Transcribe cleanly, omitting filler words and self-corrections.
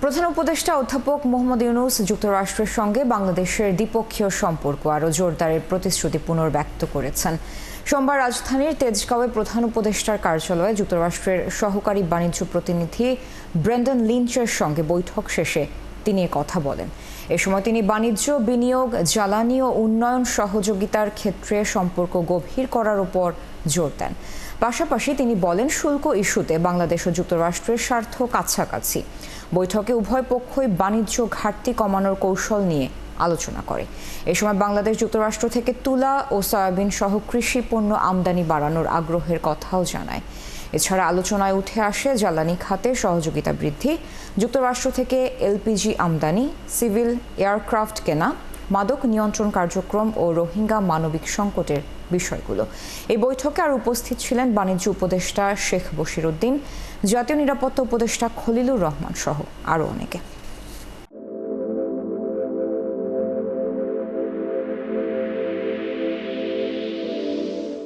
প্রধান উপদেষ্টা অধ্যাপক মোহাম্মদ ইউনূস যুক্তরাষ্ট্রের সঙ্গে বাংলাদেশের দ্বিপক্ষীয় সম্পর্ক আরও জোরদারের প্রতিশ্রুতি পুনর্ব্যক্ত করেছেন। সোমবার রাজধানীর তেজগাঁওয়ে প্রধান উপদেষ্টার কার্যালয়ে যুক্তরাষ্ট্রের সহকারী বাণিজ্য প্রতিনিধি ব্রেন্ডন লিঞ্চের সঙ্গে বৈঠক শেষে তিনি কথা বলেন। এ সময় তিনি বাণিজ্য, বিনিয়োগ, জ্বালানি ও উন্নয়ন সহযোগিতার ক্ষেত্রে সম্পর্ক গভীর করার উপর জোর দেন। পাশাপাশি তিনি বলেন, শুল্ক ইস্যুতে বাংলাদেশ ও যুক্তরাষ্ট্রের স্বার্থ কাছাকাছি। বৈঠকে উভয় পক্ষই বাণিজ্য ঘাটতি কমানোর কৌশল নিয়ে আলোচনা করে। এ সময় বাংলাদেশ যুক্তরাষ্ট্র থেকে তুলা ও সয়াবিন সহ কৃষি পণ্য আমদানি বাড়ানোর আগ্রহের কথাও জানায়। এছাড়া আলোচনায় উঠে আসে জ্বালানি খাতে সহযোগিতা বৃদ্ধি, যুক্তরাষ্ট্র থেকে এলপিজি আমদানি, সিভিল এয়ারক্রাফট কেনা, মাদক নিয়ন্ত্রণ কার্যক্রম ও রোহিঙ্গা মানবিক সংকটের বিষয়গুলো। এই বৈঠকে আর উপস্থিত ছিলেন বাণিজ্য উপদেষ্টা শেখ বশির উদ্দিন, জাতীয় নিরাপত্তা উপদেষ্টা খলিলুর রহমান সহ আরও অনেকে।